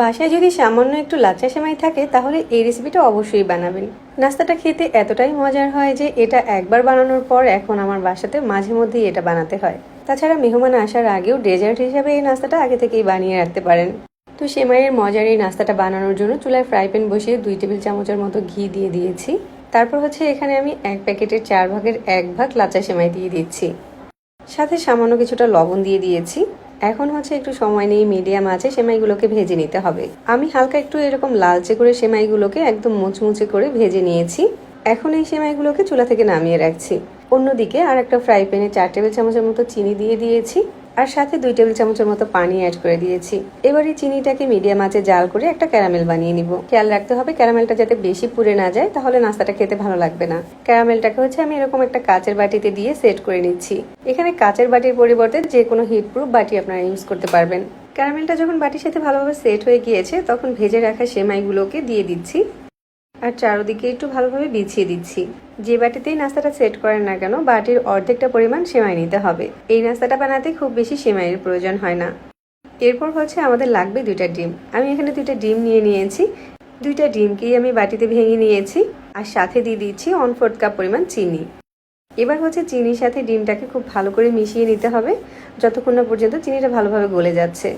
বাসায় যদি সামান্য একটু লাচ্ছা সেমাই থাকে তাহলে এই রেসিপিটা অবশ্যই বানাবেন। নাস্তাটা খেতে এতটাই মজার হয় যে এটা একবার বানানোর পর এখন আমার বাসাতে মাঝে মধ্যেই এটা বানাতে হয়। তাছাড়া মেহমান আসার আগেও ডেজার্ট হিসাবে এই নাস্তাটা আগে থেকেই বানিয়ে রাখতে পারেন। তো সেমাইয়ের মজার এই নাস্তাটা বানানোর জন্য চুলায় ফ্রাই প্যান বসিয়ে 2 টেবিল চামচের মতো ঘি দিয়ে দিয়েছি। তারপর এখানে আমি 1 প্যাকেটের 4 ভাগের 1 ভাগ লাচ্ছা সেমাই দিয়ে দিচ্ছি, সাথে সামান্য কিছুটা লবণ দিয়ে দিয়েছি। এখন একটু সময় নিয়ে মিডিয়াম আঁচে সেমাইগুলোকে ভেজে নিতে হবে। আমি হালকা একটু এরকম লালচে করে সেমাইগুলোকে একদম মুচমুচে করে ভেজে নিয়েছি। এখন এই সেমাইগুলোকে চুলা থেকে নামিয়ে রাখছি। অন্যদিকে আর একটা ফ্রাই প্যানে 4 টেবিল চামচের মতো চিনি দিয়ে দিয়েছি আর সাথে 2 টেবিল চামচের মতো পানি অ্যাড করে দিয়েছি। এবার এই চিনিটাকে মিডিয়াম আঁচে জাল করে একটা ক্যারামেল বানিয়ে নিব। খেয়াল রাখতে হবে ক্যারামেলটা যাতে বেশি পুড়ে না যায়, তাহলে নাস্তাটা খেতে ভালো লাগবে না। ক্যারামেলটাকে আমি এরকম একটা কাচের বাটিতে দিয়ে সেট করে নিচ্ছি। এখানে কাচের বাটির পরিবর্তে যে কোনো হিট প্রুফ বাটি আপনারা ইউজ করতে পারবেন। ক্যারামেলটা যখন বাটির সাথে ভালোভাবে সেট হয়ে গিয়েছে তখন ভেজে রাখা সেমাইগুলোকে দিয়ে দিচ্ছি আর চারদিকে একটু ভালোভাবে বিছিয়ে দিচ্ছি। যে বাটিতেই নাস্তাটা সেট করেন না কেন বাটির অর্ধেকটা পরিমাণ সেমাই নিতে হবে। এই নাস্তাটা বানাতে খুব বেশি সেমাইয়ের প্রয়োজন হয় না। এরপর আমাদের লাগবে 2টা ডিম। আমি এখানে 2টা ডিম নিয়ে নিয়েছি। 2টা ডিমকেই আমি বাটিতে ভেঙে নিয়েছি আর সাথে দিয়ে দিচ্ছি 1/4 কাপ পরিমাণ চিনি। এবার চিনির সাথে ডিমটাকে খুব ভালো করে মিশিয়ে নিতে হবে যতক্ষণ না পর্যন্ত চিনিটা ভালোভাবে গলে যাচ্ছে।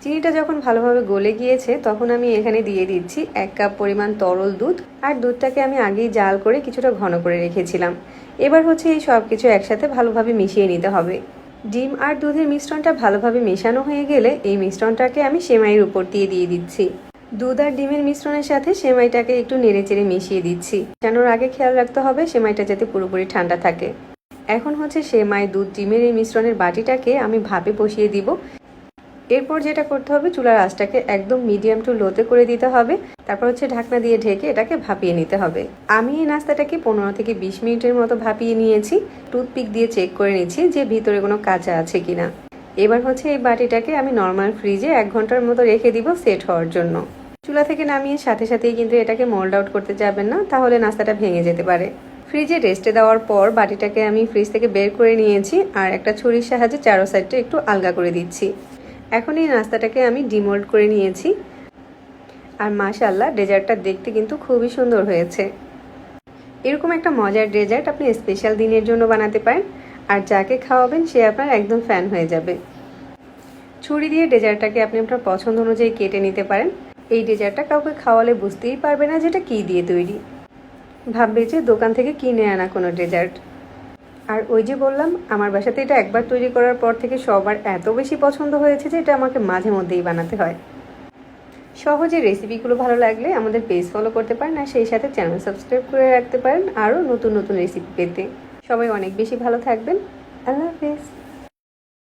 চিনিটা যখন ভালোভাবে গলে গিয়েছে তখন আমি এখানে দিয়ে দিচ্ছি 1 কাপ পরিমাণ তরল দুধ। আর দুধটাকে আমি আগেই জাল করে কিছুটা ঘন করে রেখেছিলাম। এবার এই সব কিছু একসাথে ভালোভাবে মিশিয়ে নিতে হবে। ডিম আর দুধের মিশ্রণটা ভালোভাবে মেশানো হয়ে গেলে এই মিশ্রণটাকে আমি সেমাইয়ের উপর দিয়ে দিচ্ছি। দুধ আর ডিমের মিশ্রণের সাথে সেমাইটাকে একটু নেড়েচেড়ে মিশিয়ে দিচ্ছি। মেশানোর আগে খেয়াল রাখতে হবে সেমাইটা যাতে পুরোপুরি ঠান্ডা থাকে। এখন সেমাই, দুধ, ডিমের এই মিশ্রণের বাটিটাকে আমি ভাপে বসিয়ে দিব। এরপর যেটা করতে হবে চুলার আঁচটাকে একদম মিডিয়াম টু লোতে করে দিতে হবে। তারপর ঢাকনা দিয়ে ঢেকে এটাকে ভাপিয়ে নিতে হবে। আমি এই নাস্তাটাকে 15 থেকে 20 মিনিটের মতো ভাপিয়ে নিয়েছি। টুথপিক দিয়ে চেক করে নিচ্ছি যে ভিতরে কোনো কাঁচা আছে কিনা। এবার এই বাটিটাকে আমি নর্মাল ফ্রিজে 1 ঘন্টার মতো রেখে দিব সেট হওয়ার জন্য। চুলা থেকে নামিয়ে সাথে সাথেই কিন্তু এটাকে মোল্ড আউট করতে যাবেন না, তাহলে নাস্তাটা ভেঙে যেতে পারে। ফ্রিজে রেস্টে দেওয়ার পর বাটিটাকে আমি ফ্রিজ থেকে বের করে নিয়েছি আর একটা ছুরির সাহায্যে চারো সাইডটা একটু আলগা করে দিচ্ছি। এখন এই নাস্তাটাকে আমি ডিমোল্ড করে নিয়েছি আর মাশাআল্লাহ ডেজার্টটা দেখতে কিন্তু খুবই সুন্দর হয়েছে। এরকম একটা মজার ডেজার্ট আপনি স্পেশাল দিনের জন্য বানাতে পারেন আর যাকে খাওয়াবেন সে আপনার একদম ফ্যান হয়ে যাবে। ছুরি দিয়ে ডেজার্টটাকে আপনি আপনার পছন্দ অনুযায়ী কেটে নিতে পারেন। এই ডেজার্টটা কাউকে খাওয়ালে বুঝতেই পারবে না যেটা কী দিয়ে তৈরি, ভাববে যে দোকান থেকে কিনে আনা কোনো ডেজার্ট। আর ওই যে বললাম আমার বাসাতে এটা একবার তৈরি করার পর থেকে সবার এত বেশি পছন্দ হয়েছে যে এটা আমাকে মাঝে মধ্যেই বানাতে হয়। সহজে রেসিপিগুলো ভালো লাগলে আমাদের পেজ ফলো করতে পারেন আর সেই সাথে চ্যানেল সাবস্ক্রাইব করে রাখতে পারেন আরও নতুন নতুন রেসিপি পেতে। সবাই অনেক বেশি ভালো থাকবেন। আল্লাহ হাফেজ।